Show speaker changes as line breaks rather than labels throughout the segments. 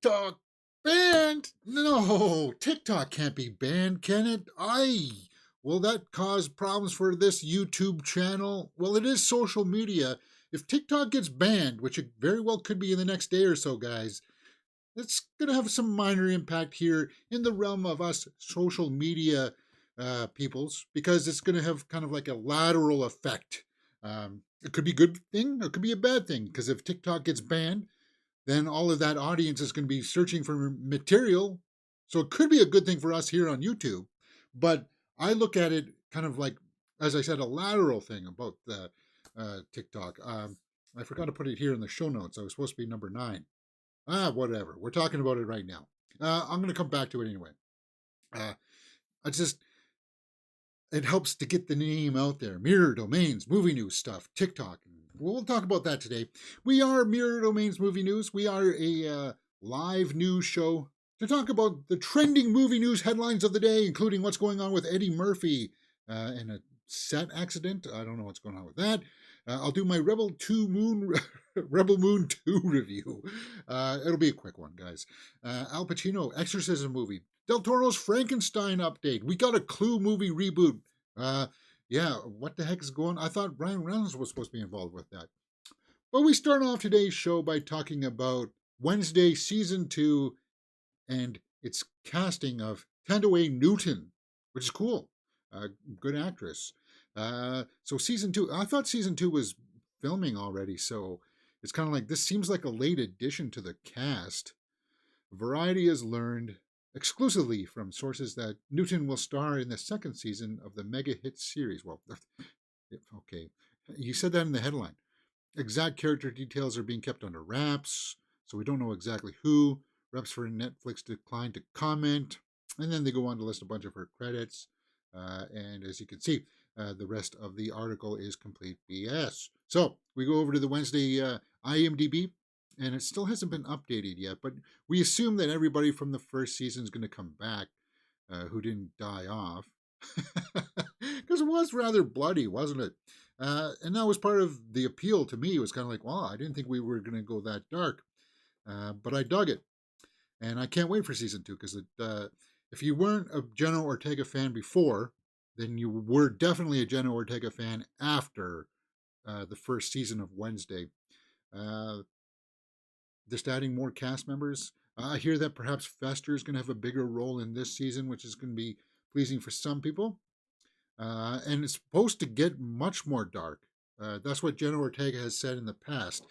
TikTok banned? No, TikTok can't be banned, can it? Will that cause problems for this YouTube channel? Well, it is social media. If TikTok gets banned, which it very well could be in the next day or so, guys, it's going to have some minor impact here in the realm of us social media peoples, because it's going to have kind of like a lateral effect. It could be a good thing or it could be a bad thing, because if TikTok gets banned, then all of that audience is going to be searching for material. So it could be a good thing for us here on YouTube. But I look at it kind of like, as I said, a lateral thing about the TikTok. I forgot to put it here in the show notes. I was supposed to be number 9. Whatever. We're talking about it right now. I'm going to come back to it anyway. I just, it helps to get the name out there. Mirror Domains, movie news stuff, TikTok. We'll talk about that today. We are Mirror Domains Movie News. We are a live news show to talk about the trending movie news headlines of the day, including what's going on with Eddie Murphy in a set accident. I don't know what's going on with that. I'll do my Rebel Moon 2 review. It'll be a quick one, guys. Al Pacino Exorcism movie. Del Toro's Frankenstein update. We got a Clue movie reboot. Yeah, what the heck is going on? I thought Ryan Reynolds was supposed to be involved with that. But we start off today's show by talking about Wednesday Season 2 and its casting of Thandiwe Newton, which is cool. Good actress. So Season 2, I thought Season 2 was filming already, so it's kind of like, this seems like a late addition to the cast. Variety has learned exclusively from sources that Newton will star in the second season of the mega hit series. Well, okay, you said that in the headline. Exact character details are being kept under wraps, so we don't know exactly who. Reps for Netflix declined to comment, and then they go on to list a bunch of her credits. And as you can see, the rest of the article is complete BS. So we go over to the Wednesday IMDb, and it still hasn't been updated yet, but we assume that everybody from the first season is going to come back who didn't die off. Because it was rather bloody, wasn't it? And that was part of the appeal to me. It was kind of like, wow, I didn't think we were going to go that dark. But I dug it. And I can't wait for season 2, because if you weren't a Jenna Ortega fan before, then you were definitely a Jenna Ortega fan after the first season of Wednesday. Just adding more cast members. I hear that perhaps Fester is going to have a bigger role in this season, which is going to be pleasing for some people. And it's supposed to get much more dark. That's what Jenna Ortega has said in the past,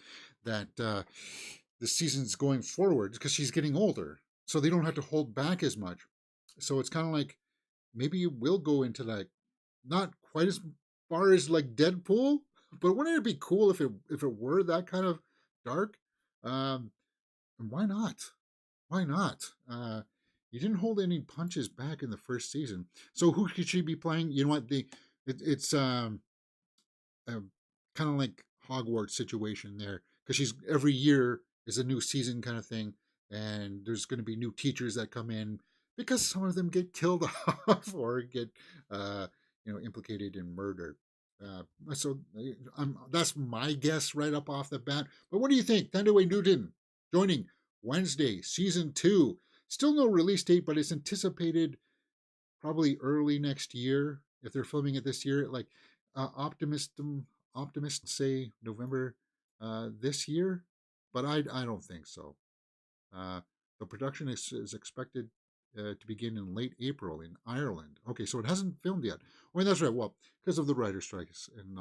that the season's going forward, because she's getting older, so they don't have to hold back as much. So it's kind of like, maybe it will go into like, not quite as far as like Deadpool, but wouldn't it be cool if it were that kind of dark? And why not? Why not? You didn't hold any punches back in the first season. So who could she be playing? You know what? It's kind of like Hogwarts situation there, because she's every year is a new season kind of thing, and there's going to be new teachers that come in, because some of them get killed off or get implicated in murder. So that's my guess right up off the bat. But what do you think? Thandiwe Newton joining Wednesday Season 2. Still no release date, but it's anticipated probably early next year if they're filming it this year. Like optimists say November this year, but I don't think so. The production is expected to begin in late April in Ireland. Okay, so it hasn't filmed yet. I mean, that's right. Well, because of the writer strikes and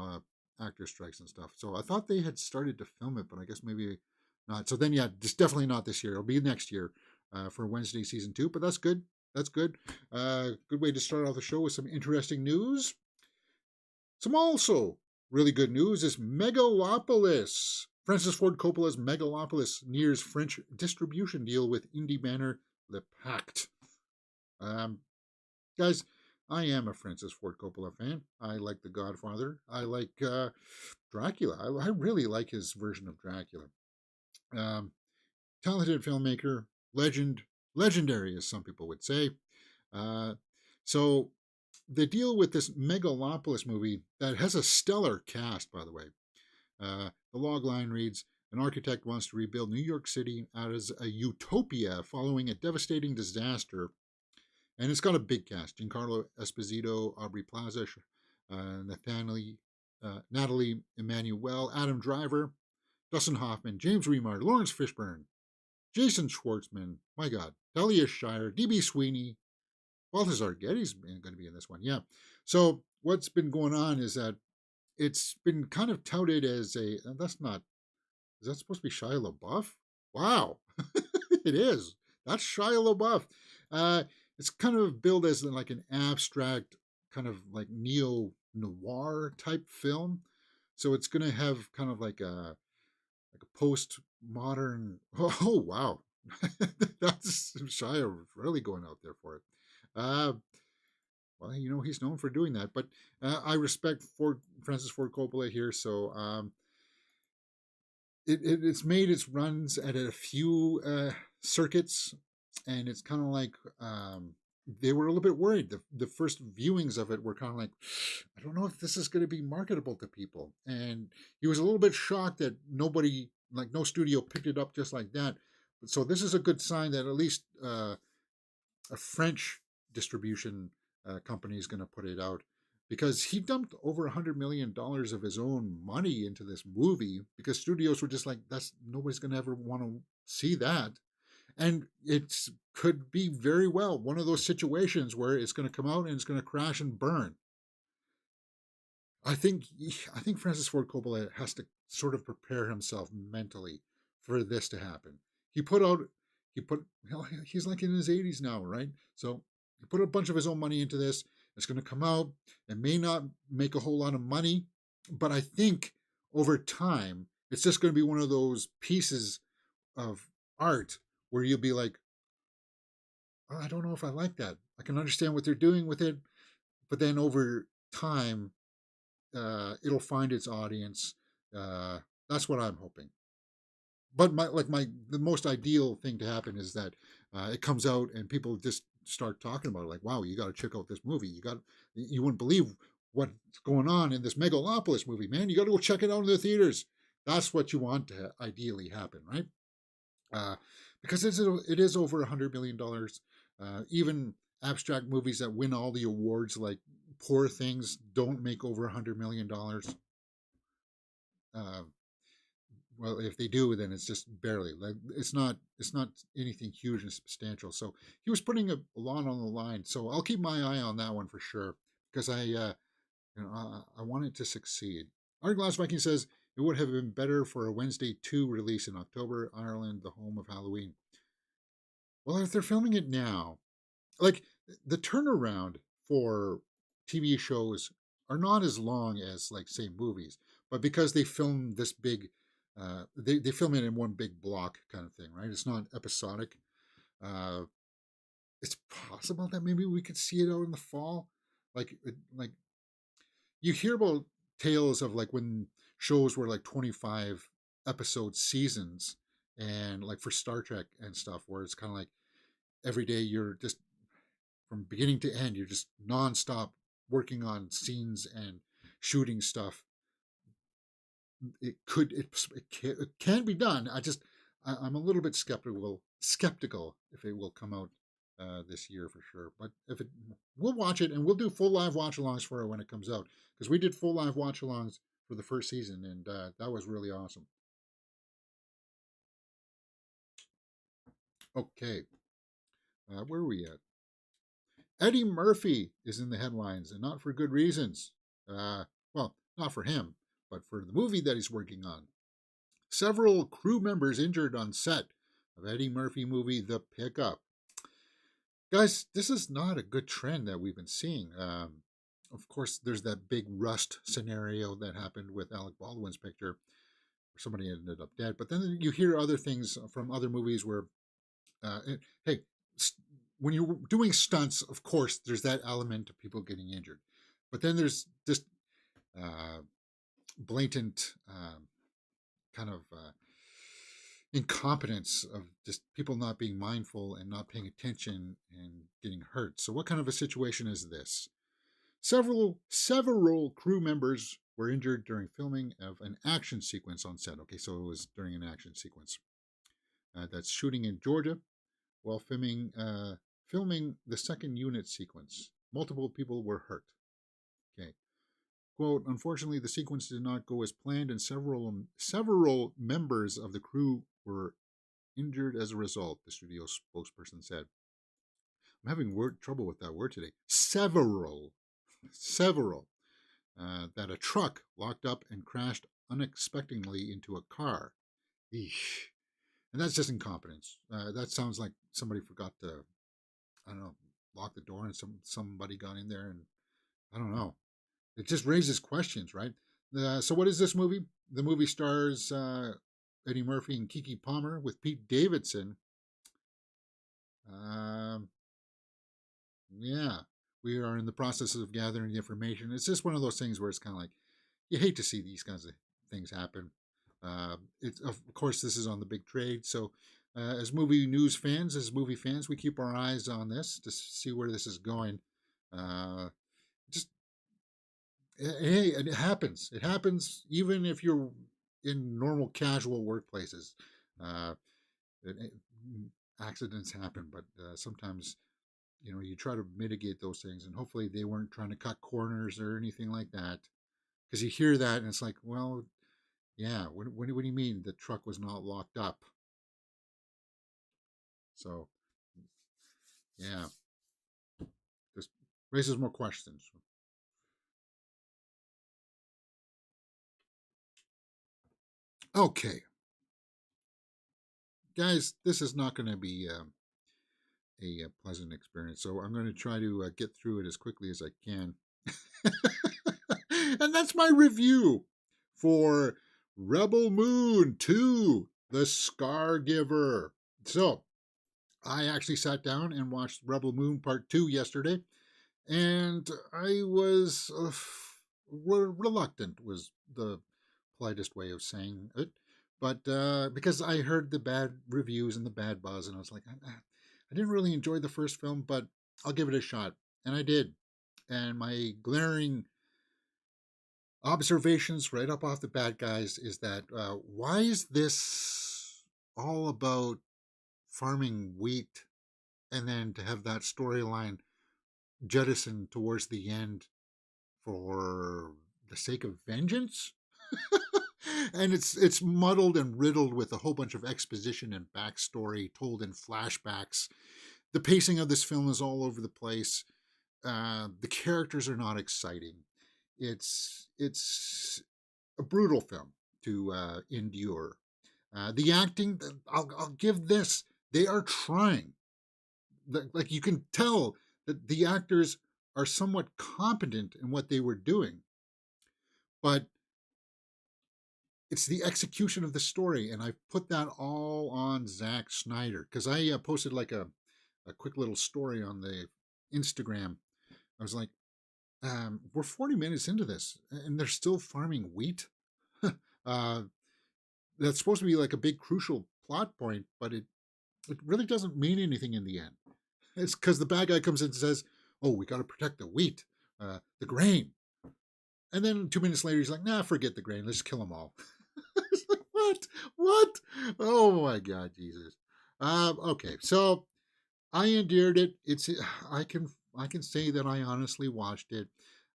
actor strikes and stuff. So I thought they had started to film it, but I guess maybe not. So then, yeah, it's definitely not this year. It'll be next year for Wednesday Season 2, but that's good. That's good. Good way to start off the show with some interesting news. Some also really good news is Megalopolis. Francis Ford Coppola's Megalopolis nears French distribution deal with indie banner Le Pacte. Guys, I am a Francis Ford Coppola fan. I like The Godfather. I like Dracula. I really like his version of Dracula. Talented filmmaker, legendary, as some people would say. So the deal with this Megalopolis movie that has a stellar cast, by the way. The logline reads, An architect wants to rebuild New York City as a utopia following a devastating disaster. And it's got a big cast: Giancarlo Esposito, Aubrey Plaza, Natalie Emmanuel, Adam Driver, Dustin Hoffman, James Remar, Lawrence Fishburne, Jason Schwartzman, my God, Talia Shire, D.B. Sweeney, Balthazar Getty's going to be in this one. Yeah. So what's been going on is that it's been kind of touted as that's not, is that supposed to be Shia LaBeouf? Wow. It is. That's Shia LaBeouf. It's kind of billed as like an abstract, kind of like neo-noir type film. So it's going to have kind of like a post-modern. Oh wow. That's Shia really going out there for it. Uh, well, he's known for doing that, but I respect Francis Ford Coppola here, so it's made its runs at a few circuits, and it's kind of like they were a little bit worried. The first viewings of it were kind of like, I don't know if this is going to be marketable to people, and he was a little bit shocked that nobody, like no studio, picked it up just like that. So this is a good sign that at least a French distribution company is going to put it out, because he dumped over $100 million of his own money into this movie, because studios were just like, that's, nobody's going to ever want to see that. And it could be very well one of those situations where it's going to come out and it's going to crash and burn. I think Francis Ford Coppola has to sort of prepare himself mentally for this to happen. He put out, he's like in his 80s now, right? So he put a bunch of his own money into this. It's going to come out. It may not make a whole lot of money, but I think over time, it's just going to be one of those pieces of art where you'll be like, oh, I don't know if I like that. I can understand what they're doing with it, but then over time, it'll find its audience. That's what I'm hoping. But the most ideal thing to happen is that it comes out and people just start talking about it. Like, wow, you got to check out this movie. You wouldn't believe what's going on in this Megalopolis movie, man. You got to go check it out in the theaters. That's what you want to ideally happen, right? Because it is over $100 million. Even abstract movies that win all the awards, like Poor Things, don't make over $100 million. Well, if they do, then it's just barely. Like it's not anything huge and substantial. So he was putting a lot on the line. So I'll keep my eye on that one for sure, because I want it to succeed. Our Glass Viking says it would have been better for a Wednesday 2 release in October, Ireland, the home of Halloween. Well, if they're filming it now, like the turnaround for TV shows are not as long as, like, say, movies, but because they film this big, they film it in one big block kind of thing, right? It's not episodic. Uh, it's possible that maybe we could see it out in the fall, like you hear about tales of like when shows were like 25 episode seasons, and like for Star Trek and stuff, where it's kind of like every day you're just from beginning to end, you're just nonstop working on scenes and shooting stuff. It can be done. I'm a little bit skeptical if it will come out this year for sure. But if it, we'll watch it, and we'll do full live watch-alongs for it when it comes out, because we did full live watch-alongs for the first season, and that was really awesome. Okay, where are we at? Eddie Murphy is in the headlines, and not for good reasons. Well, not for him, but for the movie that he's working on. Several crew members injured on set of Eddie Murphy movie The Pickup. Guys, this is not a good trend that we've been seeing. Of course, there's that big Rust scenario that happened with Alec Baldwin's picture, where somebody ended up dead. But then you hear other things from other movies where, hey, when you're doing stunts, of course, there's that element of people getting injured. But then there's just blatant kind of incompetence of just people not being mindful and not paying attention and getting hurt. So what kind of a situation is this? Several crew members were injured during filming of an action sequence on set. Okay, so it was during an action sequence. That's shooting in Georgia while filming the second unit sequence. Multiple people were hurt. Okay. Quote, unfortunately, the sequence did not go as planned, and several members of the crew were injured as a result, the studio spokesperson said. I'm having trouble with that word today. Several. That a truck locked up and crashed unexpectedly into a car. Eesh. And that's just incompetence. That sounds like somebody forgot to, I don't know, lock the door and somebody got in there and I don't know. It just raises questions, right? So what is this movie? The movie stars Eddie Murphy and Keke Palmer with Pete Davidson. Yeah, we are in the process of gathering the information. It's just one of those things where it's kind of like, you hate to see these kinds of things happen. Of course, this is on the big trade. So as movie fans, we keep our eyes on this to see where this is going. Just Hey, it happens. It happens even if you're in normal, casual workplaces. Uh, it, Accidents happen, but sometimes you try to mitigate those things, and hopefully they weren't trying to cut corners or anything like that. Because you hear that, and it's like, well, yeah. What do you mean the truck was not locked up? So, yeah, just raises more questions. Okay, guys, this is not going to be a pleasant experience. So I'm going to try to get through it as quickly as I can. And that's my review for Rebel Moon 2, The Scar Giver. So I actually sat down and watched Rebel Moon Part 2 yesterday, and I was reluctant, was the politest way of saying it. But because I heard the bad reviews and the bad buzz, and I was like, I didn't really enjoy the first film, but I'll give it a shot. And I did. And my glaring observations right up off the bat, guys, is that why is this all about farming wheat and then to have that storyline jettisoned towards the end for the sake of vengeance? And it's muddled and riddled with a whole bunch of exposition and backstory told in flashbacks. The pacing of this film is all over the place. The characters are not exciting. It's a brutal film to endure. The acting, I'll give this. They are trying. Like you can tell that the actors are somewhat competent in what they were doing, but it's the execution of the story, and I put that all on Zack Snyder because I posted like a quick little story on the Instagram. I was like, we're 40 minutes into this, and they're still farming wheat. uh, that's supposed to be like a big crucial plot point, but it really doesn't mean anything in the end. It's because the bad guy comes in and says, "Oh, we got to protect the wheat, the grain," and then 2 minutes later he's like, "Nah, forget the grain. Let's just kill them all." It's like, what? What? Oh my God, Jesus. Okay, so I endured it. I can say that I honestly watched it.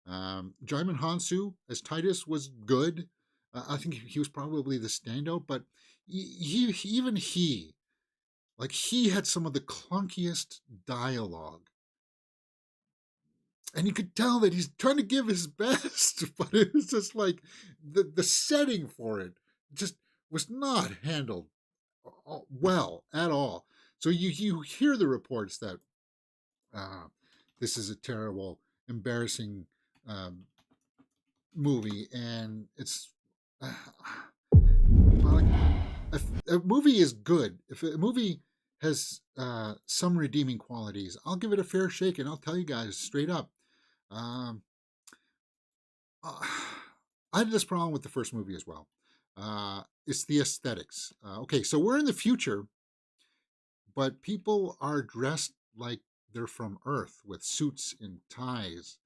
Jaimin Hansu as Titus was good. I think he was probably the standout, but even he, like he had some of the clunkiest dialogue, and you could tell that he's trying to give his best, but it was just like the setting for it just was not handled well at all. So you hear the reports that uh, this is a terrible, embarrassing um, movie, and it's like, if a movie is good. If a movie has some redeeming qualities, I'll give it a fair shake, and I'll tell you guys straight up. Um, uh, I had this problem with the first movie as well. It's the aesthetics. Okay, so we're in the future, but people are dressed like they're from Earth with suits and ties.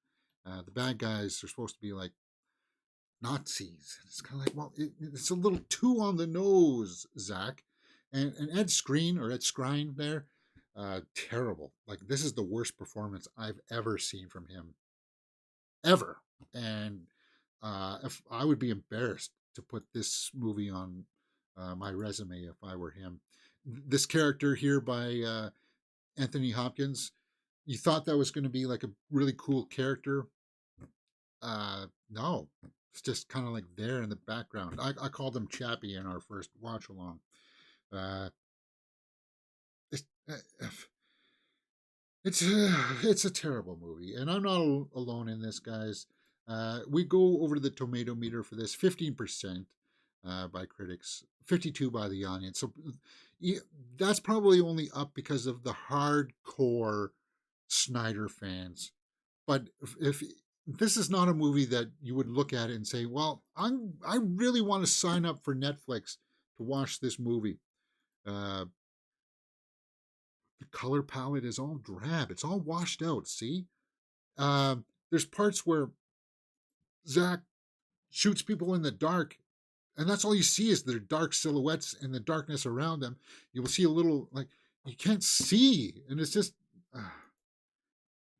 The bad guys are supposed to be like Nazis. It's kind of like, well, it's a little too on the nose, Zach. And Ed Skrein there, terrible. Like, this is the worst performance I've ever seen from him, ever. And if I would be embarrassed to put this movie on my resume if I were him. This character here by Anthony Hopkins, you thought that was going to be like a really cool character. No, it's just kind of like there in the background. I called him Chappie in our first watch along. Uh, it's, uh, it's a terrible movie, and I'm not alone in this, guys. We go over to the tomato meter for this: 15% by critics, 52 by the audience. So that's probably only up because of the hardcore Snyder fans. But if this is not a movie that you would look at it and say, "Well, I really want to sign up for Netflix to watch this movie." Uh, the color palette is all drab. It's all washed out. See, there's parts where Zach shoots people in the dark, and that's all you see is their dark silhouettes and the darkness around them. You will see a little, like, you can't see, and it's just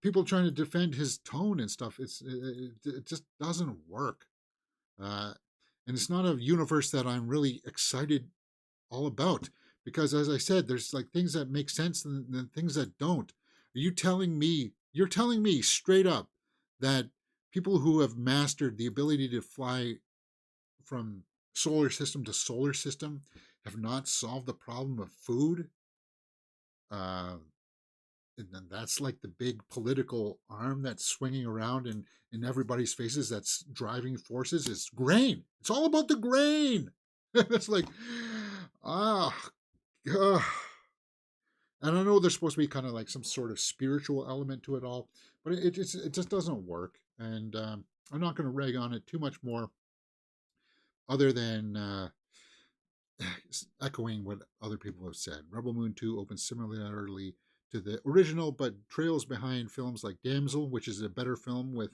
people trying to defend his tone and stuff. It just doesn't work, uh, and it's not a universe that I'm really excited all about, because as I said, there's like things that make sense and things that don't. Are you telling me, you're telling me straight up that people who have mastered the ability to fly from solar system to solar system have not solved the problem of food? Uh, and then that's like the big political arm that's swinging around in everybody's faces, that's driving forces, is grain. It's all about the grain. It's like, ah, uh, and I know there's supposed to be kind of like some sort of spiritual element to it all, but it just doesn't work. And I'm not going to rag on it too much more, other than echoing what other people have said. Rebel Moon 2 opens similarly to the original, but trails behind films like Damsel, which is a better film with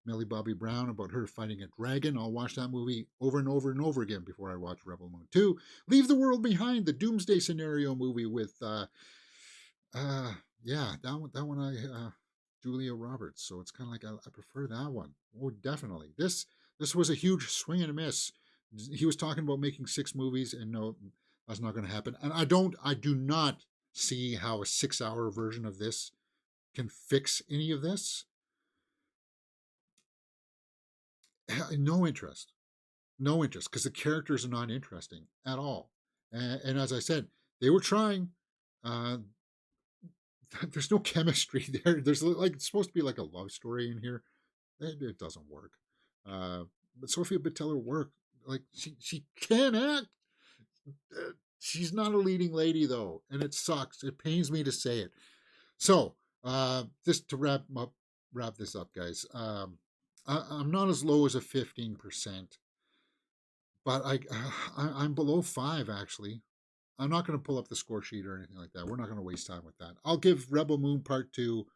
Millie Bobby Brown about her fighting a dragon. I'll watch that movie over and over and over again before I watch Rebel Moon 2. Leave the World Behind, the Doomsday Scenario movie with, yeah, that one Julia Roberts. So it's kind of like I prefer that one. Oh, definitely. This was a huge swing and a miss. He was talking about making 6 movies, and no, that's not going to happen. And I do not see how a 6-hour version of this can fix any of this. No interest, no interest, because the characters are not interesting at all. And as I said, they were trying. Uh, there's no chemistry there. There's like, it's supposed to be like a love story in here. It doesn't work. But Sophia Boutella worked. Like, she can act. She's not a leading lady though, and it sucks. It pains me to say it. So, just to wrap this up, guys. I'm not as low as a 15%, but I'm below 5 actually. I'm not going to pull up the score sheet or anything like that. We're not going to waste time with that. I'll give Rebel Moon Part 2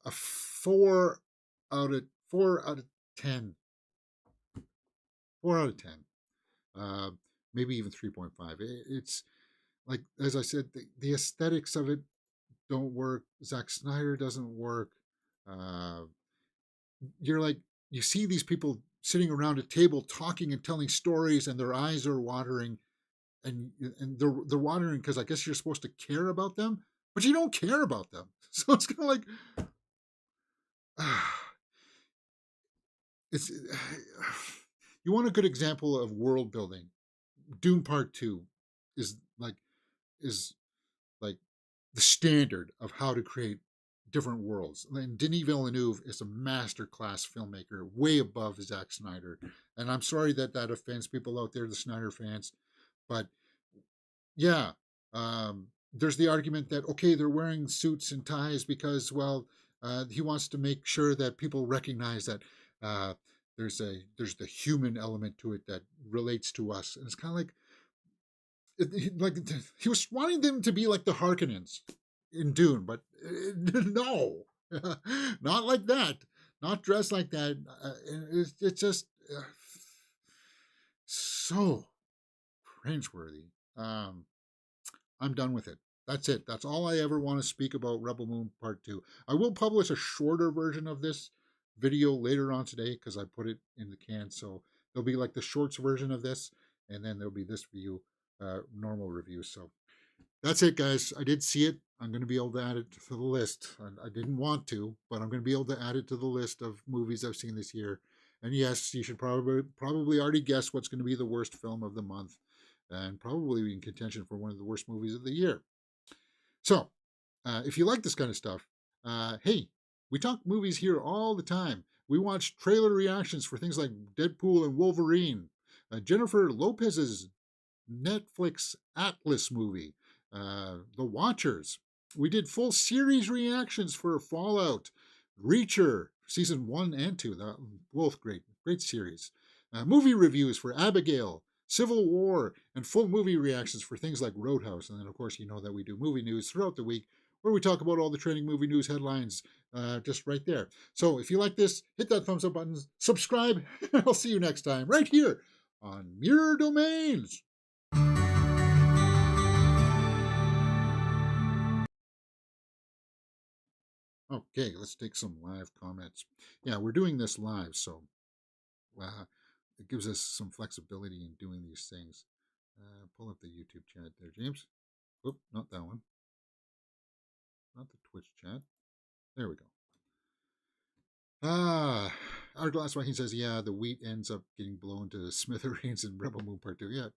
a 4 out of 10. 4 out of 10. Maybe even 3.5. It's like, as I said, the aesthetics of it don't work. Zack Snyder doesn't work. Uh, you're like, you see these people sitting around a table talking and telling stories, and their eyes are watering, and they're watering because I guess you're supposed to care about them, but you don't care about them. So it's kind of like, it's you want a good example of world building. Dune Part 2 is like is like the standard of how to create different worlds. And Denis Villeneuve is a master class filmmaker, way above Zack Snyder. And I'm sorry that offends people out there, the Snyder fans, but yeah, there's the argument that, okay, they're wearing suits and ties because, well, he wants to make sure that people recognize that uh, there's the human element to it that relates to us, and it's kind of like, like he was wanting them to be like the Harkonnens in Dune, but no, not like that. not dressed like that. It's just so cringeworthy. I'm done with it. That's it. That's all I ever want to speak about Rebel Moon Part 2. I will publish a shorter version of this video later on today because I put it in the can. So there'll be like the shorts version of this, and then there'll be this view, normal review. So that's it, guys. I did see it. I'm going to be able to add it to the list. I didn't want to, but I'm going to be able to add it to the list of movies I've seen this year. And yes, you should probably already guess what's going to be the worst film of the month, and probably in contention for one of the worst movies of the year. So, if you like this kind of stuff, hey, we talk movies here all the time. We watch trailer reactions for things like Deadpool and Wolverine, Jennifer Lopez's Netflix Atlas movie, The Watchers. We did full series reactions for Fallout, Reacher, season 1 and 2. Both great series. Movie reviews for Abigail, Civil War, and full movie reactions for things like Roadhouse. And then, of course, you know that we do movie news throughout the week where we talk about all the trending movie news headlines just right there. So if you like this, hit that thumbs up button, subscribe, and I'll see you next time right here on Mirror Domains. Okay, let's take some live comments. Yeah, we're doing this live, so it gives us some flexibility in doing these things. Pull up the YouTube chat there, James. Oop, not that one. Not the Twitch chat. There we go. Our glass he says, yeah, the wheat ends up getting blown to smithereens in Rebel Moon Part 2. Yeah,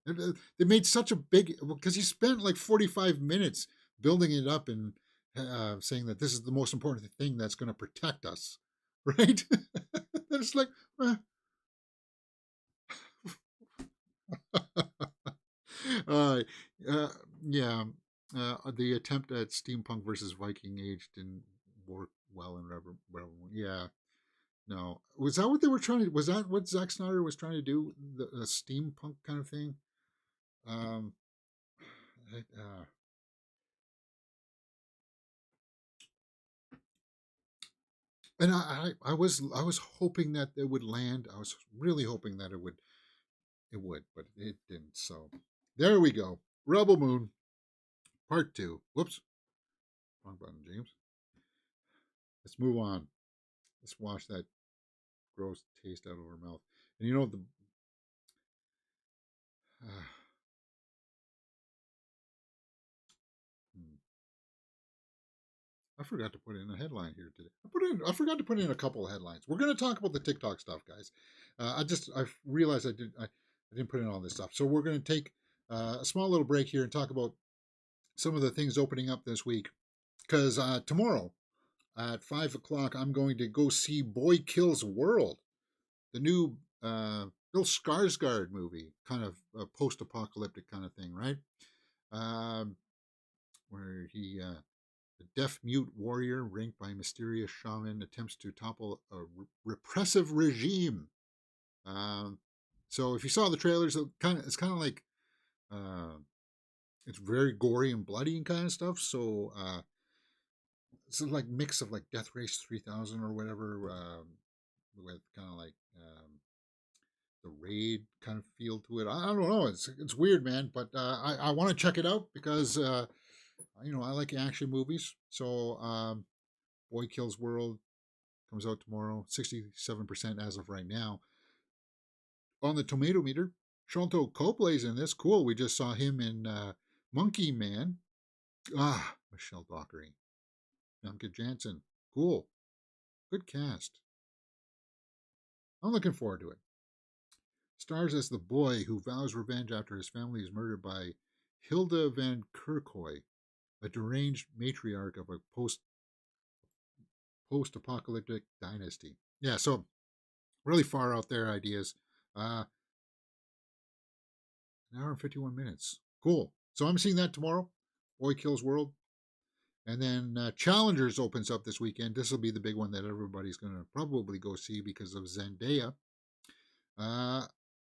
they made such a big, because he spent like 45 minutes building it up and saying that this is the most important thing that's going to protect us, right? It's like, uh, yeah, the attempt at steampunk versus Viking Age didn't work well in Rebel Moon. Yeah. No, was that what they were trying to? Was that what Zack Snyder was trying to do? The steampunk kind of thing. Um, and I was hoping that it would land. I was really hoping that it would, but it didn't. So there we go. Rebel Moon Part 2. Whoops, wrong button, James. Let's move on. Let's wash that gross taste out of our mouth. And you know the. I forgot to put in a headline here today. I forgot to put in a couple of headlines. We're going to talk about the TikTok stuff, guys. I realized I didn't put in all this stuff. So we're going to take a small little break here and talk about some of the things opening up this week. Because tomorrow at 5 o'clock, I'm going to go see Boy Kills World, the new Bill Skarsgård movie, kind of a post-apocalyptic kind of thing, right? Where he the deaf-mute warrior, ranked by mysterious shaman, attempts to topple a repressive regime. So if you saw the trailers, it's kind of like it's very gory and bloody and kind of stuff. So it's like mix of like Death Race 3000 or whatever, with kind of like the Raid kind of feel to it. I don't know. It's weird, man, but I want to check it out because I like action movies. So Boy Kills World comes out tomorrow, 67% as of right now. On the tomato meter, Shanto Coppola in this. Cool. We just saw him in Monkey Man. Michelle Dockery. Famke Janssen. Cool. Good cast. I'm looking forward to it. Stars as the boy who vows revenge after his family is murdered by Hilda van Kerkhoy, a deranged matriarch of a post-apocalyptic dynasty. Yeah, so really far out there ideas. An hour and 51 minutes. Cool. So I'm seeing that tomorrow. Boy Kills World. And then Challengers opens up this weekend. This will be the big one that everybody's going to probably go see because of Zendaya. I'm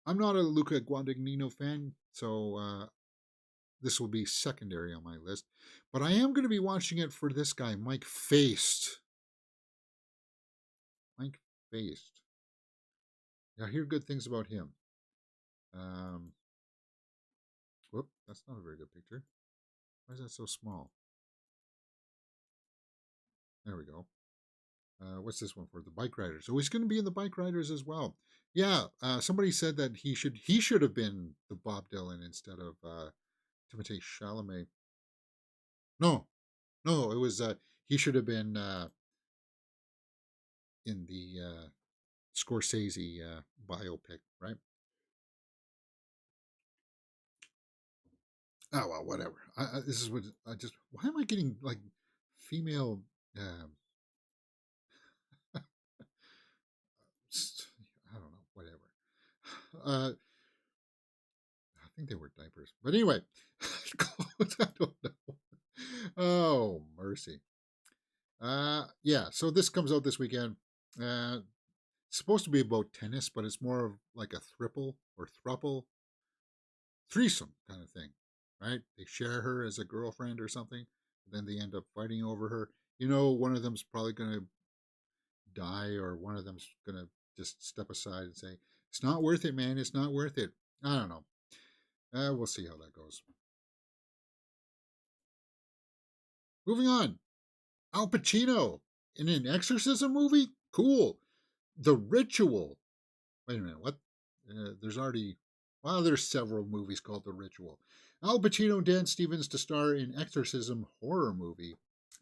not a Luca Guadagnino fan, so this will be secondary on my list. But I am going to be watching it for this guy, Mike Feist. Mike Faced. I hear good things about him. Um, Whoop, that's not a very good picture. Why is that so small? There we go. What's this one for? The Bike Riders. So he's going to be in the Bike Riders as well. Yeah, somebody said that he should have been the Bob Dylan instead of Timothée Chalamet. No, no, it was he should have been in the Scorsese biopic, right? Oh well, whatever. This is what I just. Why am I getting like female? Um, I don't know. Whatever. I think they were diapers, but anyway, I don't know. Oh mercy. Yeah. So this comes out this weekend. It's supposed to be about tennis, but it's more of like a thriple or thruple, threesome kind of thing, right? They share her as a girlfriend or something, then they end up fighting over her. One of them's probably going to die, or one of them's going to just step aside and say, "It's not worth it, man. It's not worth it." I don't know. We'll see how that goes. Moving on. Al Pacino in an exorcism movie? Cool. The Ritual. Wait a minute, what? There's already, well, there's several movies called The Ritual. Al Pacino and Dan Stevens to star in exorcism horror movie.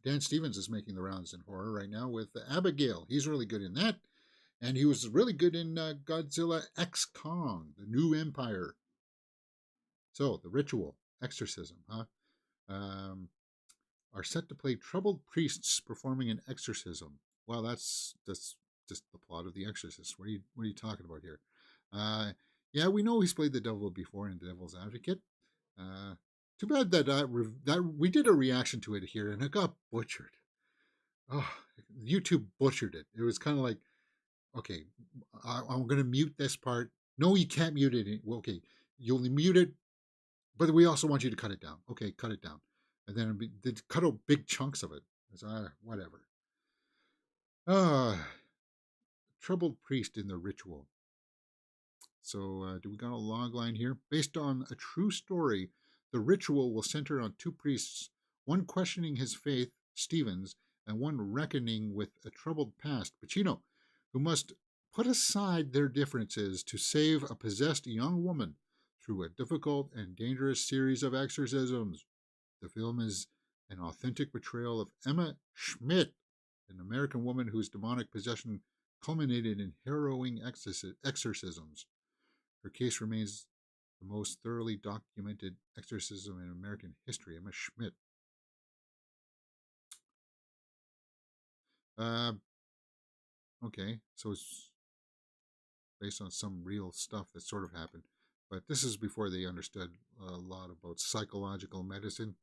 Dan Stevens is making the rounds in horror right now with Abigail. He's really good in that. And he was really good in Godzilla X Kong, The New Empire. So, The Ritual, exorcism, huh? Um, are set to play troubled priests performing an exorcism. Well, that's just the plot of The Exorcist. What are you talking about here? Uh, yeah, we know he's played the devil before in The Devil's Advocate. Uh, Too bad that we did a reaction to it here and it got butchered. Oh, YouTube butchered it. It was kind of like, okay, I'm going to mute this part. No, you can't mute it. Well, okay, you'll mute it, but we also want you to cut it down. Okay, cut it down. And then they cut out big chunks of it. It's, whatever. Troubled priest in The Ritual. So, do we got a log line here? Based on a true story, The Ritual will center on two priests, one questioning his faith, Stevens, and one reckoning with a troubled past, Pacino, who must put aside their differences to save a possessed young woman through a difficult and dangerous series of exorcisms. The film is an authentic portrayal of Emma Schmidt, an American woman whose demonic possession culminated in harrowing exorcisms. Her case remains the most thoroughly documented exorcism in American history. Emma Schmidt. Uh, okay, so it's based on some real stuff that sort of happened. But this is before they understood a lot about psychological medicine.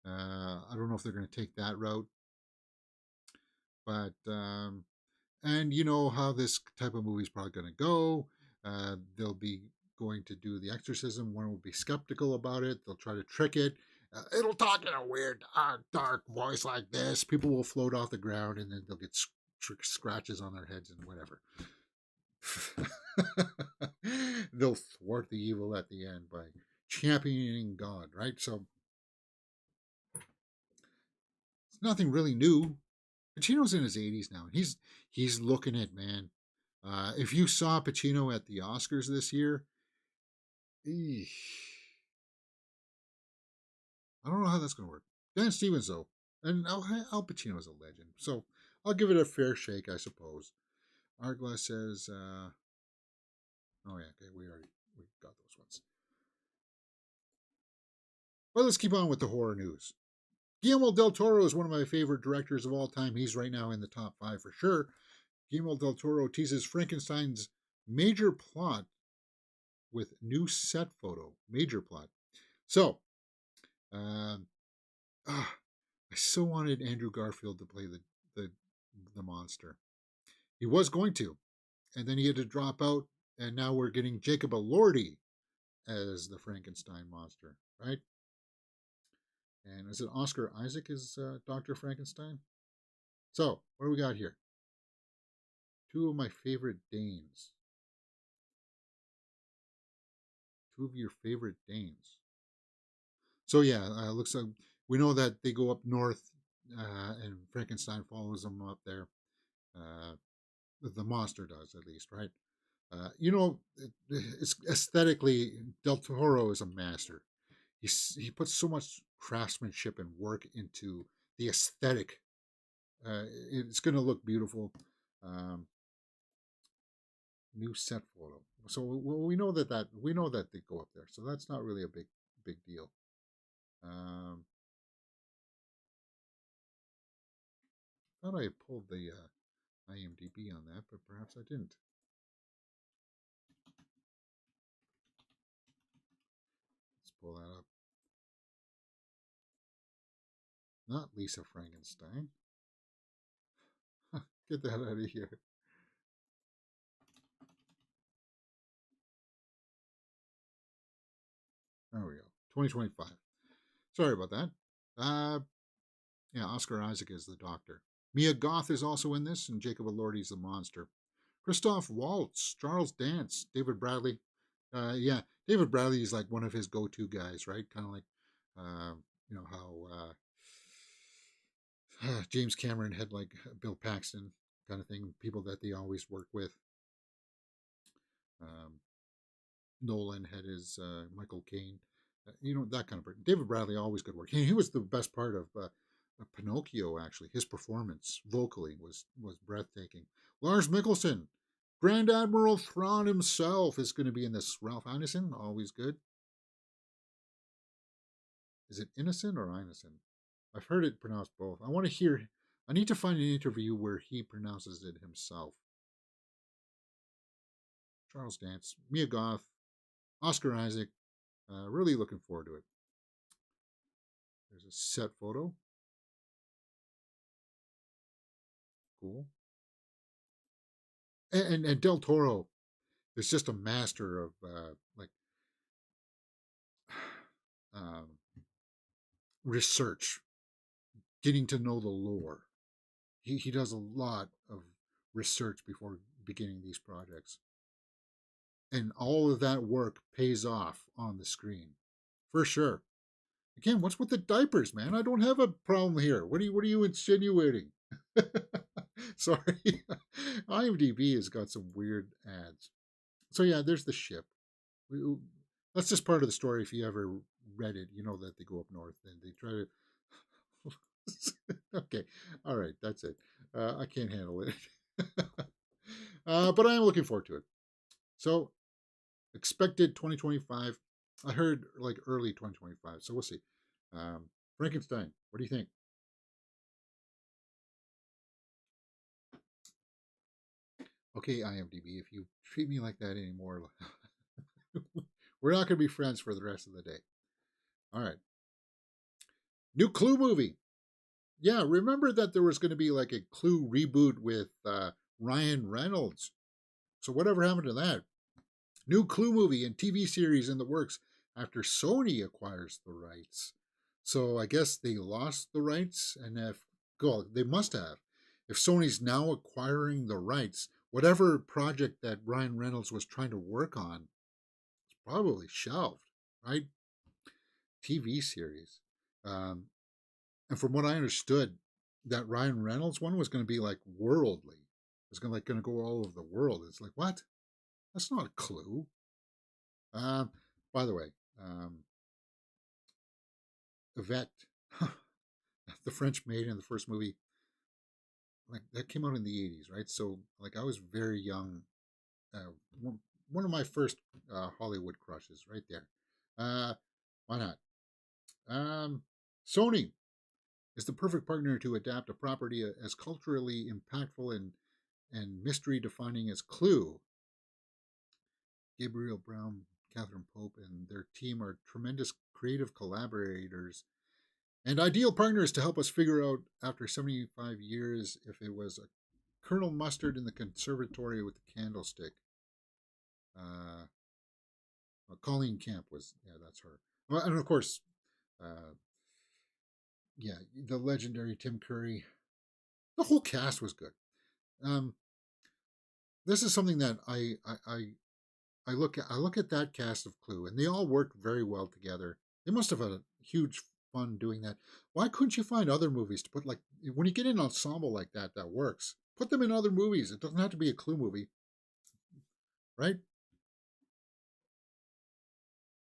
I don't know if they're going to take that route. But, and you know how this type of movie is probably going to go. They'll be going to do the exorcism. One will be skeptical about it. They'll try to trick it. It'll talk in a weird, dark voice like this. People will float off the ground and then they'll get scratches on their heads and whatever. They'll thwart the evil at the end by championing God, right? So it's nothing really new. Pacino's in his 80s now, and he's looking it, man. If you saw Pacino at the Oscars this year, eesh, I don't know how that's going to work. Dan Stevens, though, and Al Pacino's a legend, so I'll give it a fair shake, I suppose. Arglass says, oh yeah, okay, we got those ones. Well, let's keep on with the horror news. Guillermo del Toro is one of my favorite directors of all time. He's right now in the top 5 for sure. Guillermo del Toro teases Frankenstein's major plot with new set photo. Major plot. So, um, I so wanted Andrew Garfield to play the monster. He was going to, and then he had to drop out, and now we're getting Jacob Elordi as the Frankenstein monster, right? And is it Oscar Isaac as Dr. Frankenstein? So, what do we got here? Two of my favorite Danes. Two of your favorite Danes. So yeah, looks like we know that they go up north, and Frankenstein follows them up there. Uh, the monster does, at least, right? It's aesthetically, Del Toro is a master. He puts so much craftsmanship and work into the aesthetic. It's going to look beautiful. Um, New set photo. So we know that they go up there. So that's not really a big deal. Um, Thought I pulled the IMDb on that, but perhaps I didn't. Let's pull that up. Not Lisa Frankenstein. Get that out of here. There we go. 2025. Sorry about that. Uh, yeah, Oscar Isaac is the doctor. Mia Goth is also in this, and Jacob Elordi's the monster. Christoph Waltz, Charles Dance, David Bradley. Yeah, David Bradley is like one of his go-to guys, right? Kind of like, uh, how James Cameron had like Bill Paxton kind of thing, people that they always work with. Um, Nolan had his Michael Caine, that kind of person. David Bradley always good work. He was the best part of Pinocchio. Actually, his performance vocally was breathtaking. Lars Mikkelsen, Grand Admiral Thrawn himself, is going to be in this. Ralph Ineson, always good. Is it Innocent or Ineson? I've heard it pronounced both. I want to hear. I need to find an interview where he pronounces it himself. Charles Dance, Mia Goth, Oscar Isaac. Really looking forward to it. There's a set photo. Cool. And Del Toro is just a master of um, research, getting to know the lore. He does a lot of research before beginning these projects, and all of that work pays off on the screen, for sure. Again, what's with the diapers, man? I don't have a problem here. What are you insinuating? Sorry, IMDb has got some weird ads. So yeah, there's the ship. That's just part of the story. If you ever read it, you know that they go up north and they try to. Okay, all right, that's it. I can't handle it. But I am looking forward to it. So expected 2025. I heard like early 2025. So we'll see. Frankenstein. What do you think? Okay, IMDb. If you treat me like that anymore, we're not going to be friends for the rest of the day. All right. New Clue movie. Yeah, remember that there was going to be like a Clue reboot with Ryan Reynolds. So whatever happened to that? New Clue movie and TV series in the works after Sony acquires the rights. So I guess they lost the rights, and they must have. If Sony's now acquiring the rights, whatever project that Ryan Reynolds was trying to work on is probably shelved, right? TV series. Um, And from what I understood, that Ryan Reynolds one was going to be like worldly. It was going to go all over the world. It's like, what? That's not a clue. Um, by the way, Yvette, the French maid in the first movie, like that came out in the '80s, right? So like I was very young. Uh, one of my first Hollywood crushes, right there. Uh, why not? Um, Sony is the perfect partner to adapt a property as culturally impactful and mystery defining as Clue. Gabriel Brown, Catherine Pope, and their team are tremendous creative collaborators and ideal partners to help us figure out, after 75 years, if it was a Colonel Mustard in the conservatory with the candlestick. Uh, Colleen Camp was, yeah, that's her. Well, and of course, uh, yeah, the legendary Tim Curry. The whole cast was good. Um, this is something that I look at that cast of Clue, and they all work very well together. They must have had a huge fun doing that. Why couldn't you find other movies to put, like, when you get an ensemble like that that works? Put them in other movies. It doesn't have to be a Clue movie, right?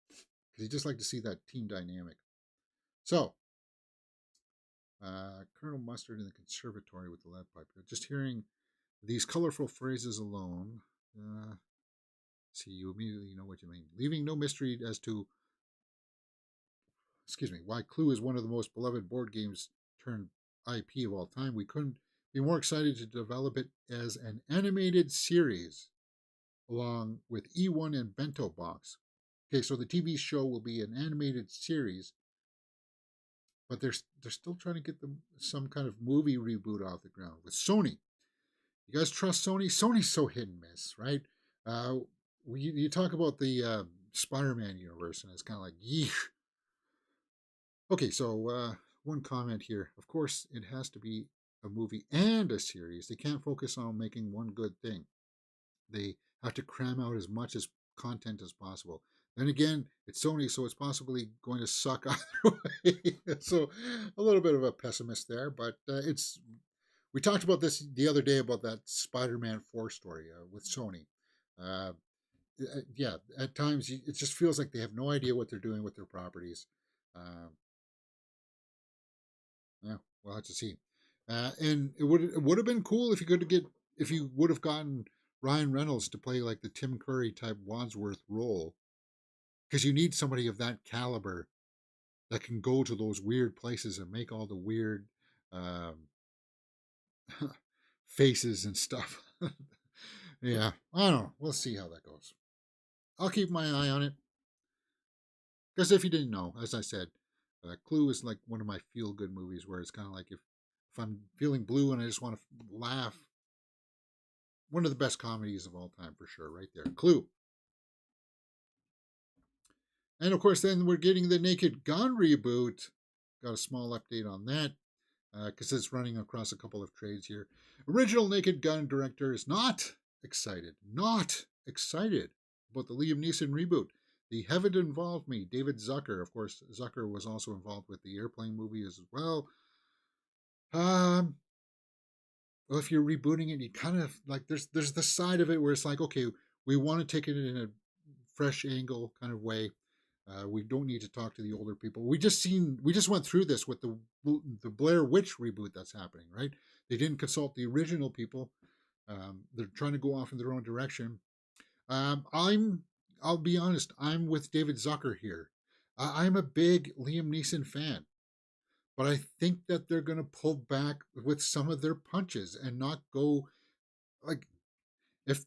Because you just like to see that team dynamic. So, Colonel Mustard in the conservatory with the lead pipe. Just hearing these colorful phrases alone, see, you immediately know what you mean. Leaving no mystery as to, excuse me, why Clue is one of the most beloved board games turned IP of all time. We couldn't be more excited to develop it as an animated series along with E1 and Bento Box. Okay, so the TV show will be an animated series, but they're still trying to get some kind of movie reboot off the ground with Sony. You guys trust Sony? Sony's so hit and miss, right? Uh, you talk about the Spider-Man universe, and it's kind of like, yeesh. Okay, so one comment here. Of course, it has to be a movie and a series. They can't focus on making one good thing. They have to cram out as much as content as possible. Then again, it's Sony, so it's possibly going to suck either way. So a little bit of a pessimist there, but it's. We talked about this the other day about that Spider-Man 4 story with Sony. Uh, yeah, at times it just feels like they have no idea what they're doing with their properties. Um, yeah, we'll have to see. And it would have been cool if you could get if you would have gotten Ryan Reynolds to play like the Tim Curry type Wadsworth role, because you need somebody of that caliber that can go to those weird places and make all the weird um, faces and stuff. Yeah, I don't know. We'll see how that goes. I'll keep my eye on it. Because if you didn't know, as I said, Clue is like one of my feel good movies where it's kind of like if I'm feeling blue and I just want to laugh, one of the best comedies of all time for sure, right there. Clue. And of course, then we're getting the Naked Gun reboot. Got a small update on that because it's running across a couple of trades here. Original Naked Gun director is not excited about the Liam Neeson reboot. The Haven't Involved Me, David Zucker. Of course, Zucker was also involved with the Airplane movie as well. Um, well, if you're rebooting it, you kind of like there's the side of it where it's like, okay, we want to take it in a fresh angle kind of way. We don't need to talk to the older people. We just went through this with the Blair Witch reboot that's happening, right? They didn't consult the original people. They're trying to go off in their own direction. I'll be honest, I'm with David Zucker here. I'm a big Liam Neeson fan, but I think that they're going to pull back with some of their punches and not go like if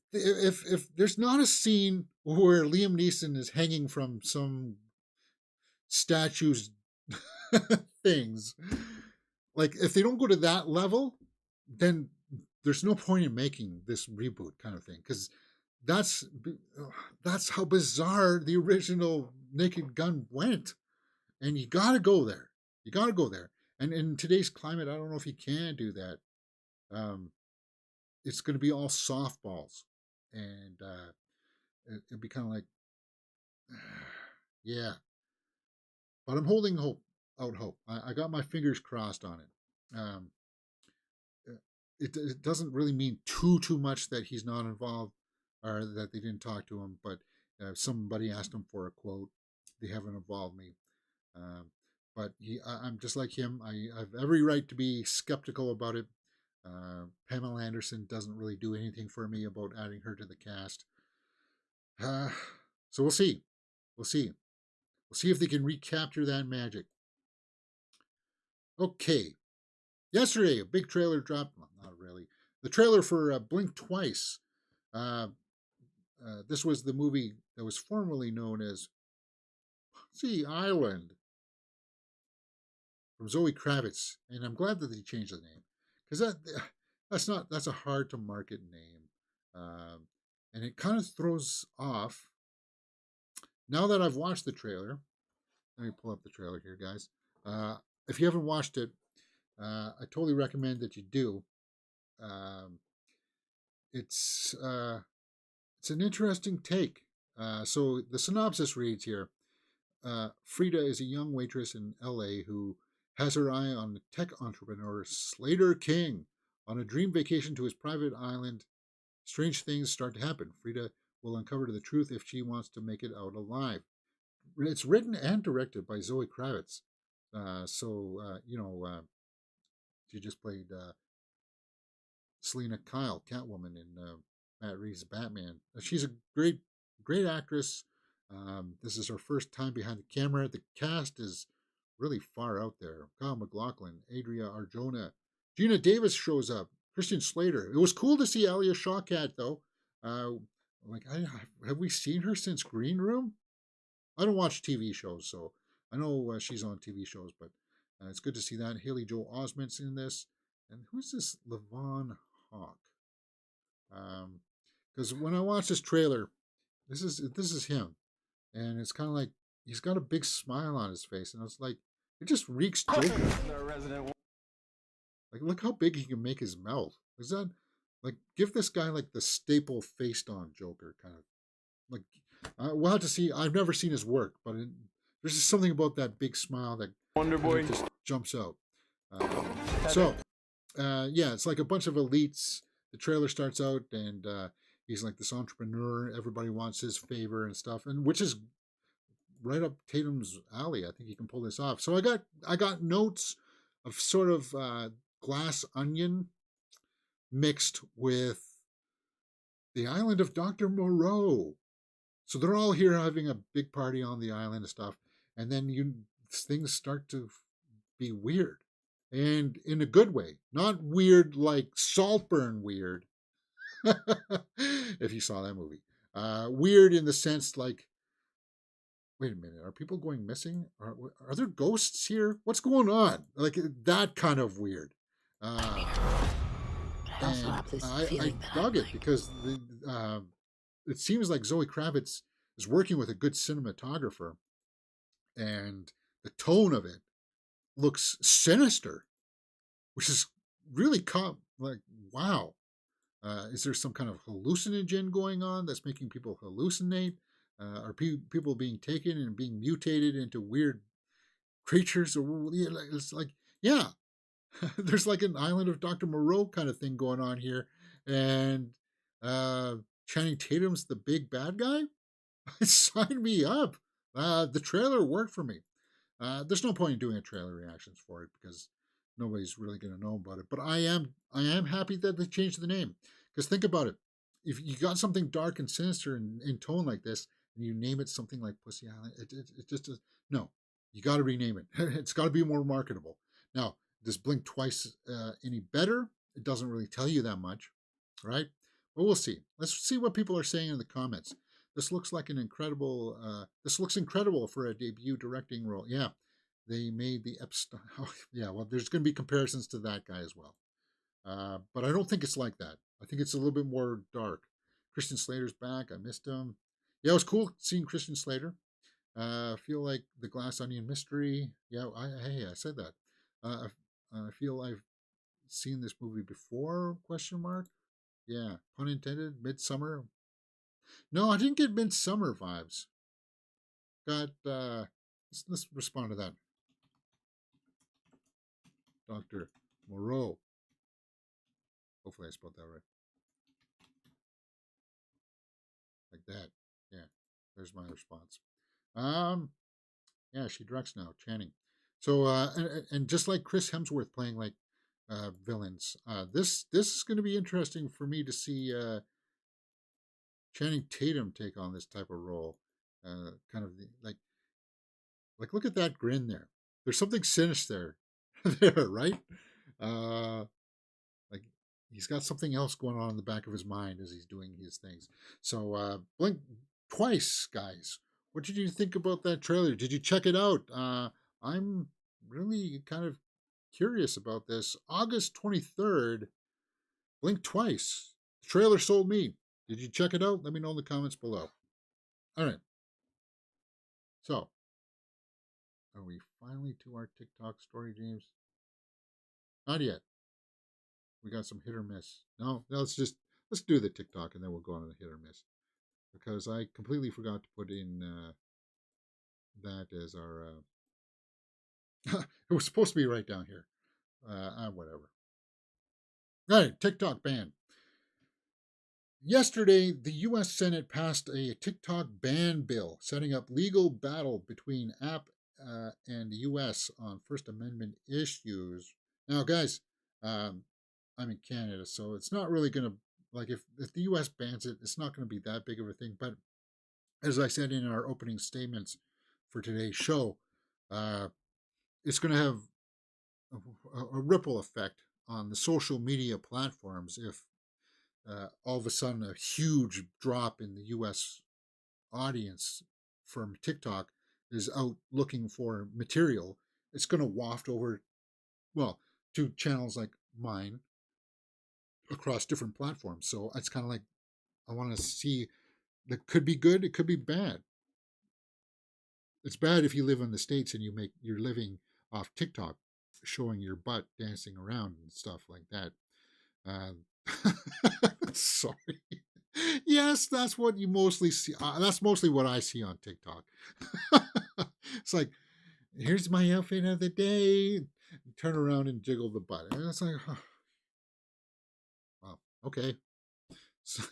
there's not a scene where Liam Neeson is hanging from some statues things, like if they don't go to that level, then there's no point in making this reboot kind of thing because that's that's how bizarre the original Naked Gun went, and you got to go there. You got to go there. And in today's climate, I don't know if you can do that. Um, it's going to be all softballs, and it'd be kind of like, yeah. But I'm holding hope. I got my fingers crossed on it. Uh, it doesn't really mean too much that he's not involved or that they didn't talk to him, but somebody asked him for a quote. They haven't involved me. Um, but I'm just like him. I have every right to be skeptical about it. Pamela Anderson doesn't really do anything for me about adding her to the cast. Uh, so we'll see. We'll see. We'll see if they can recapture that magic. Okay. Yesterday, a big trailer dropped. Well, not really. The trailer for Blink Twice. Uh, this was the movie that was formerly known as Sea Island from Zoe Kravitz, and I'm glad that they changed the name because that's a hard to market name, and it kind of throws off. Now that I've watched the trailer, let me pull up the trailer here, guys. If you haven't watched it, I totally recommend that you do. Um, it's an interesting take. So the synopsis reads here: Frida is a young waitress in L.A. who has her eye on the tech entrepreneur Slater King. On a dream vacation to his private island, strange things start to happen. Frida will uncover the truth if she wants to make it out alive. It's written and directed by Zoe Kravitz. She just played Selena Kyle, Catwoman, in Matt Reeves' Batman. She's a great actress. This is her first time behind the camera. The cast is really far out there. Kyle MacLachlan, Adria Arjona, Gina Davis shows up. Christian Slater. It was cool to see Alia Shawkat though. Have we seen her since Green Room? I don't watch TV shows, so I know she's on TV shows, but it's good to see that. Haley Joel Osment's in this. And who's this Levon Hawk? Because when I watched this trailer, this is him, and it's kind of like he's got a big smile on his face, and it's like it just reeks Joker. Like, look how big he can make his mouth. Is that like give this guy like the staple faced on Joker kind of like? We'll have to see. I've never seen his work, but there's just something about that big smile that
Wonder Boy
just jumps out. It's like a bunch of elites. The trailer starts out, and he's like this entrepreneur. Everybody wants his favor and stuff, and which is right up Tatum's alley. I think he can pull this off. So I got notes of sort of Glass Onion mixed with the island of Dr. Moreau. So they're all here having a big party on the island and stuff, and then things start to be weird, and in a good way, not weird like Saltburn weird. If you saw that movie, weird in the sense like, wait a minute, are people going missing? Are there ghosts here? What's going on? Like that kind of weird. I dug it because it seems like Zoe Kravitz is working with a good cinematographer, and the tone of it looks sinister, which is really like, wow. Is there some kind of hallucinogen going on that's making people hallucinate? Are people being taken and being mutated into weird creatures? It's like, yeah, there's like an Island of Dr. Moreau kind of thing going on here. And Channing Tatum's the big bad guy? Sign me up. The trailer worked for me. There's no point in doing a trailer reactions for it because nobody's really going to know about it. But I am happy that they changed the name, because think about it. If you got something dark and sinister in tone like this, and you name it something like Pussy Island, it just no. You got to rename it. It's got to be more marketable. Now, does Blink Twice any better? It doesn't really tell you that much, right? But we'll see. Let's see what people are saying in the comments. This looks like an incredible. This looks incredible for a debut directing role. Yeah, they made the Epstein. Oh, yeah, well, there's going to be comparisons to that guy as well. But I don't think it's like that. I think it's a little bit more dark. Christian Slater's back. I missed him. Yeah, it was cool seeing Christian Slater. I feel like the Glass Onion mystery. Yeah, I said that. I feel I've seen this movie before? Question mark. Yeah, pun intended. Midsummer. No, I didn't get Midsummer vibes. Got let's respond to that. Dr. Moreau. Hopefully I spelled that right. Like that. Yeah. There's my response. Yeah, she directs now, Channing. So and just like Chris Hemsworth playing like villains, this is going to be interesting for me to see Channing Tatum take on this type of role. Kind of like look at that grin there. There's something sinister there, right? Like he's got something else going on in the back of his mind as he's doing his things. So Blink Twice, guys. What did you think about that trailer? Did you check it out? I'm really kind of curious about this. August 23rd, Blink Twice. The trailer sold me. Did you check it out? Let me know in the comments below. All right. So, are we finally to our TikTok story, James? Not yet. We got some hit or miss. No, let's let's do the TikTok, and then we'll go on to the hit or miss, because I completely forgot to put in that as our. It was supposed to be right down here. Whatever. All right, TikTok ban. Yesterday, the U.S. Senate passed a TikTok ban bill, setting up legal battle between app and the U.S. on First Amendment issues. Now, guys, I'm in Canada, so it's not really going to, like, if the U.S. bans it, it's not going to be that big of a thing. But as I said in our opening statements for today's show, uh, it's going to have a ripple effect on the social media platforms if all of a sudden a huge drop in the U.S. audience from TikTok is out looking for material. It's going to waft over, well, to channels like mine across different platforms. So it's kind of like I want to see that could be good, it could be bad. It's bad if you live in the States and you make your living off TikTok, showing your butt dancing around and stuff like that. Sorry. Yes, that's what you mostly see. That's mostly what I see on TikTok. It's like, here's my outfit of the day. Turn around and jiggle the butt. And it's like, huh. Well, okay. So,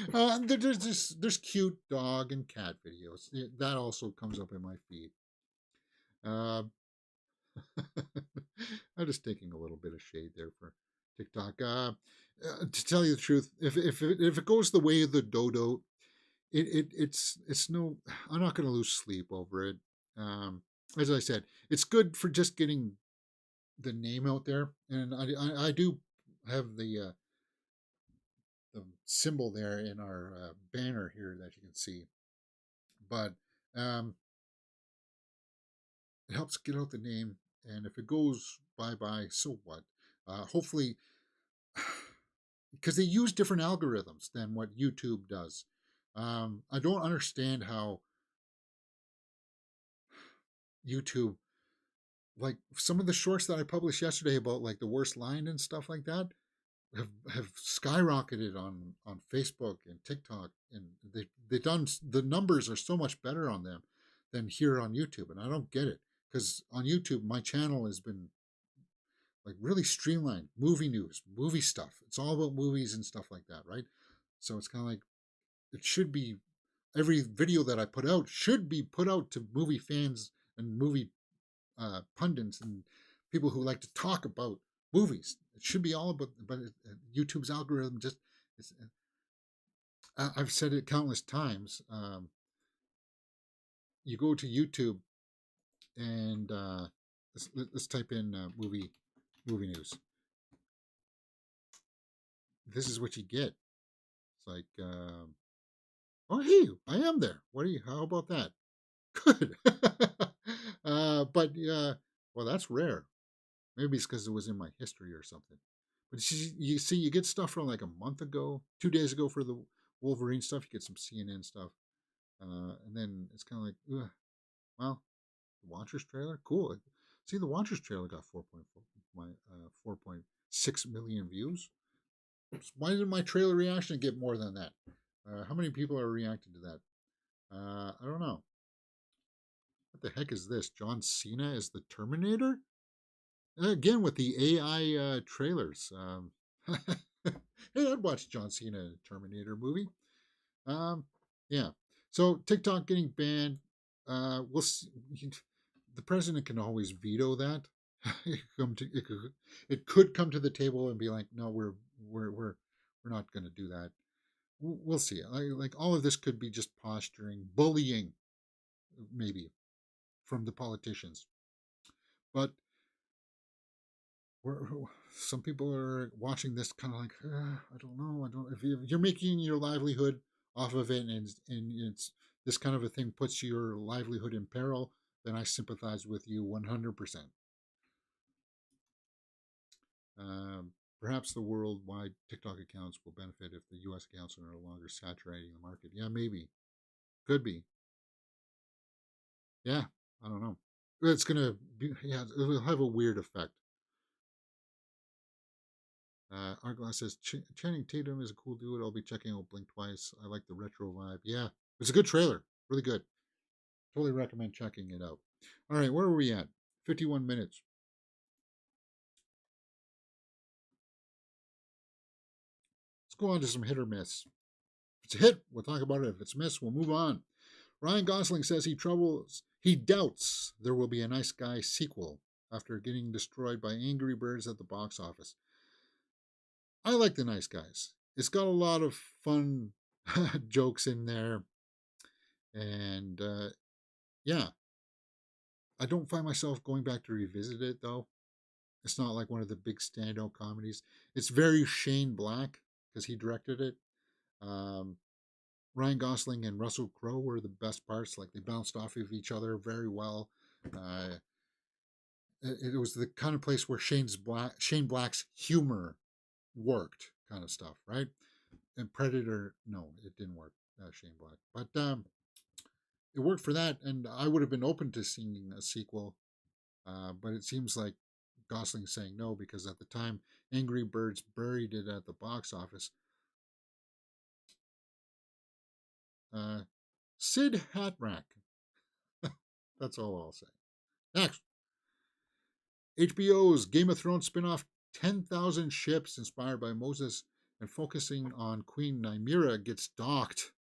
there's cute dog and cat videos. That also comes up in my feed. Uh, I'm just taking a little bit of shade there for TikTok. To tell you the truth, if it goes the way of the dodo, it's no. I'm not going to lose sleep over it. As I said, it's good for just getting the name out there, and I do have the symbol there in our banner here that you can see, but it helps get out the name. And if it goes bye bye, so what? Hopefully, because they use different algorithms than what YouTube does. I don't understand how YouTube, like some of the shorts that I published yesterday about like the worst line and stuff like that, have skyrocketed on Facebook and TikTok, and they done, the numbers are so much better on them than here on YouTube, and I don't get it, because on YouTube my channel has been like really streamlined, movie news, movie stuff. It's all about movies and stuff like that, right? So it's kind of like it should be, every video that I put out should be put out to movie fans and movie pundits and people who like to talk about movies. It should be all about, but YouTube's algorithm just, it's, I've said it countless times. You go to YouTube and let's type in movie news. This is what you get. It's like, oh hey, I am there. What are you? How about that? Good. But well, that's rare. Maybe it's because it was in my history or something. But you see, you get stuff from like a month ago, 2 days ago for the Wolverine stuff. You get some CNN stuff, and then it's kind of like, ugh, well, the Watchers trailer, cool. See, the Watchers trailer got 4.6 million views. Why didn't my trailer reaction get more than that? How many people are reacting to that? I don't know. What the heck is this? John Cena as the Terminator? Again with the AI trailers. Hey, I'd watch John Cena Terminator movie. Yeah. So TikTok getting banned. We'll see. The president can always veto that. It could come to the table and be like, no, we're not going to do that. We'll see. Like all of this could be just posturing, bullying, maybe from the politicians. But we're, some people are watching this kind of like, I don't know. I don't. If you're making your livelihood off of it, and it's this kind of a thing puts your livelihood in peril, then I sympathize with you 100%. Perhaps the worldwide TikTok accounts will benefit if the U.S. accounts are no longer saturating the market. Yeah, maybe. Could be. Yeah, I don't know. It's gonna be, yeah, it'll have a weird effect. Arglass says Channing Tatum is a cool dude. I'll be checking out Blink twice. I like the retro vibe. Yeah, it's a good trailer. Really good. Totally recommend checking it out. All right, where are we at? 51 minutes. Let's go on to some hit or miss. If it's a hit, we'll talk about it. If it's a miss, we'll move on. Ryan Gosling says he doubts there will be a Nice Guy sequel after getting destroyed by Angry Birds at the box office. I like The Nice Guys. It's got a lot of fun jokes in there. And yeah, I don't find myself going back to revisit it, though. It's not like one of the big standout comedies. It's very Shane Black because he directed it. Um, Ryan Gosling and Russell Crowe were the best parts. Like they bounced off of each other very well. Uh, it was the kind of place where Shane Black's humor worked, kind of stuff, right? And Predator, no, it didn't work. Shane Black, but it worked for that, and I would have been open to seeing a sequel. But it seems like Gosling saying no because at the time Angry Birds buried it at the box office. Sid Hatrack. That's all I'll say. Next, HBO's Game of Thrones spinoff 10,000 Ships inspired by Moses and focusing on Queen Nymeria gets docked.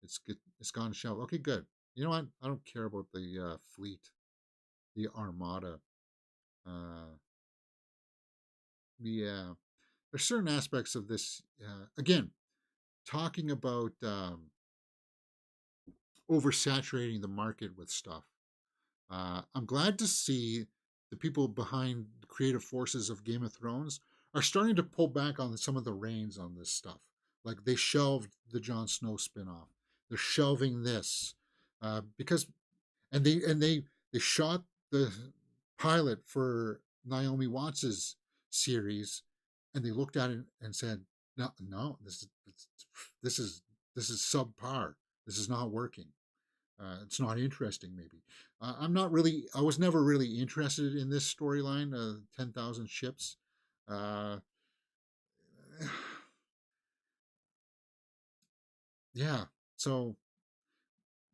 It's gone shelved. Okay, good. You know what? I don't care about the fleet, the armada. Yeah, there's certain aspects of this. Again, talking about oversaturating the market with stuff. I'm glad to see the people behind the creative forces of Game of Thrones are starting to pull back on some of the reins on this stuff. Like they shelved the Jon Snow spinoff. They're shelving this because they shot the pilot for Naomi Watts's series, and they looked at it and said, "No, this is this is subpar. This is not working. It's not interesting. Maybe I'm not really. I was never really interested in this storyline. 10,000 ships. Uh, yeah. So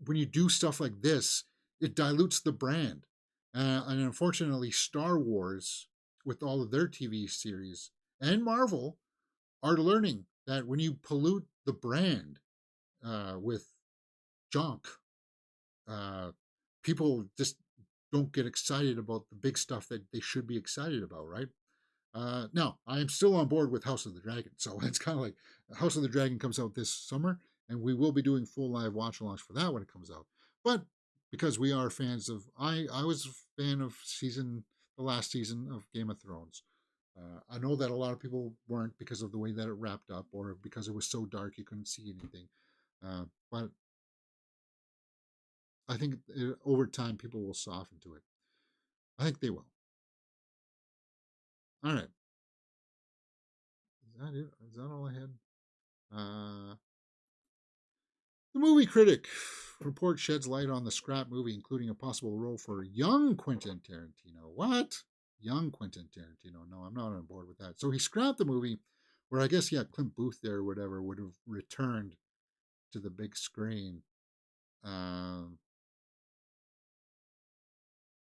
when you do stuff like this, it dilutes the brand. And unfortunately, Star Wars, with all of their TV series, and Marvel, are learning that when you pollute the brand with junk, uh, people just don't get excited about the big stuff that they should be excited about, right? Now, I am still on board with House of the Dragon. So it's kind of like House of the Dragon comes out this summer, and we will be doing full live watch alongs for that when it comes out. But because we are fans of, I was a fan of the last season of Game of Thrones. I know that a lot of people weren't because of the way that it wrapped up, or because it was so dark you couldn't see anything. But I think over time people will soften to it. I think they will. All right. Is that it? Is that all I had? Uh, The movie critic report sheds light on the scrap movie, including a possible role for young Quentin Tarantino. What? Young Quentin Tarantino? No, I'm not on board with that. So he scrapped the movie, where I guess, yeah, Clint Booth there or whatever would have returned to the big screen. Um,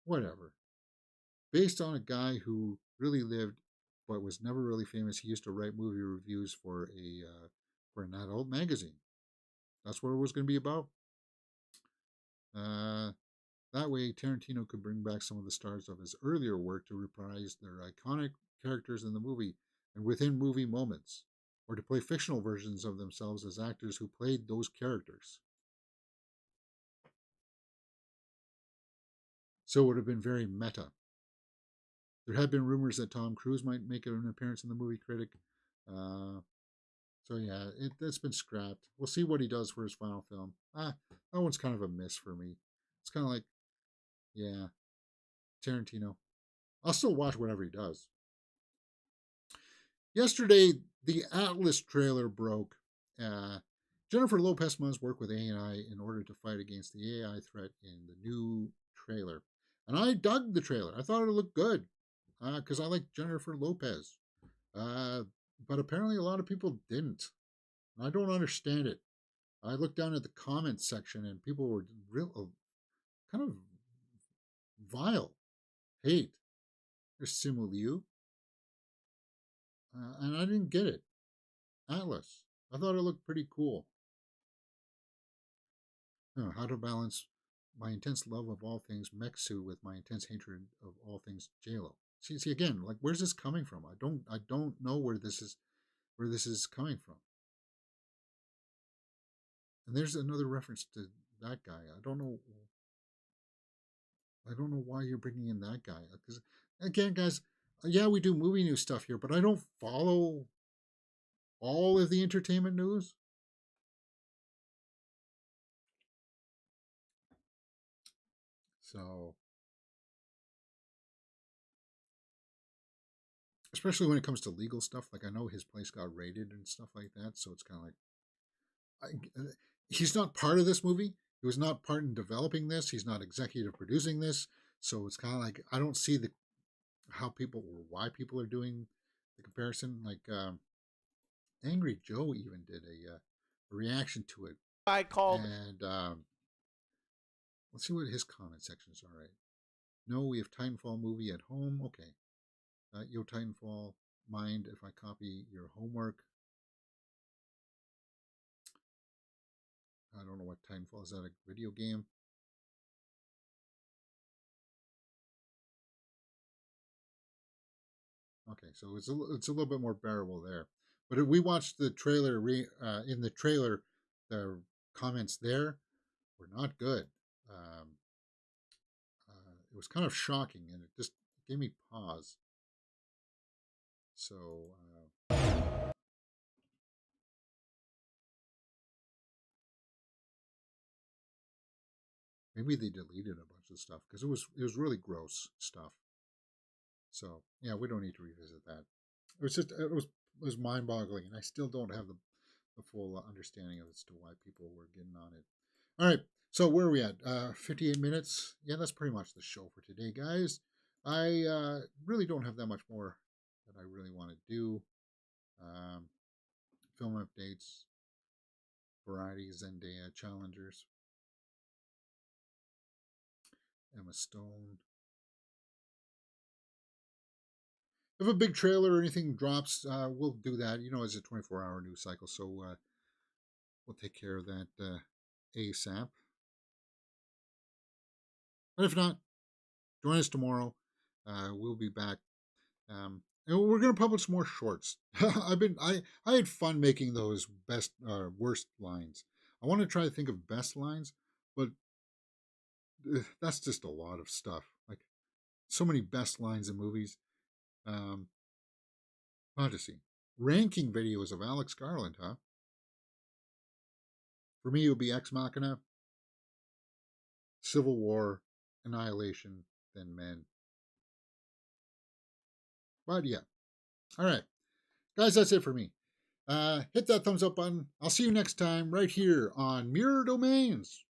Whatever. Based on a guy who really lived but was never really famous. He used to write movie reviews for an adult magazine. That's what it was going to be about. Uh, That way, Tarantino could bring back some of the stars of his earlier work to reprise their iconic characters in the movie and within movie moments, or to play fictional versions of themselves as actors who played those characters. So it would have been very meta. There had been rumors that Tom Cruise might make an appearance in the movie critic. Uh, so yeah, it's been scrapped. We'll see what he does for his final film. That one's kind of a miss for me. It's kind of like, yeah, Tarantino. I'll still watch whatever he does. Yesterday, the Atlas trailer broke. Uh, Jennifer Lopez must work with AI in order to fight against the AI threat in the new trailer. And I dug the trailer. I thought it looked good because I like Jennifer Lopez. Uh, but apparently a lot of people didn't. I don't understand it. I looked down at the comments section and people were real kind of vile hate. There's Simu, and I didn't get it. Atlas. I thought it looked pretty cool. How to balance my intense love of all things Mexu with my intense hatred of all things JLo. See again, like where's this coming from? I don't know where this is coming from. And there's another reference to that guy. I don't know why you're bringing in that guy. Because again, guys, yeah, we do movie news stuff here, but I don't follow all of the entertainment news. So, especially when it comes to legal stuff, like I know his place got raided and stuff like that. So it's kind of like he's not part of this movie. He was not part in developing this. He's not executive producing this. So it's kind of like I don't see the how people or why people are doing the comparison. Like Angry Joe even did a reaction to it.
I called.
And let's see what his comment sections are. Right. No, we have Titanfall movie at home. Okay. Yo, Titanfall, mind if I copy your homework? I don't know what Titanfall is. That a video game? Okay, so it's a little bit more bearable there. But if we watched the trailer, in the trailer, the comments there were not good. It was kind of shocking, and it just gave me pause. So maybe they deleted a bunch of stuff because it was really gross stuff. So yeah, we don't need to revisit that. It was mind boggling, and I still don't have the full understanding of as to why people were getting on it. All right, so where are we at? 58 minutes. Yeah, that's pretty much the show for today, guys. I really don't have that much more that I really want to do. Um, film updates, variety, Zendaya challengers, Emma Stone. If a big trailer or anything drops, we'll do that. You know, it's a 24-hour news cycle, so we'll take care of that ASAP. But if not, join us tomorrow. We'll be back. And we're going to publish more shorts. I had fun making those best worst lines. I want to try to think of best lines, but that's just a lot of stuff. Like so many best lines in movies. Fantasy ranking videos of Alex Garland, huh? For me, it would be Ex Machina, Civil War, Annihilation, then Men. But yeah, all right, guys, that's it for me. Hit that thumbs up button. I'll see you next time right here on Mirror Domains.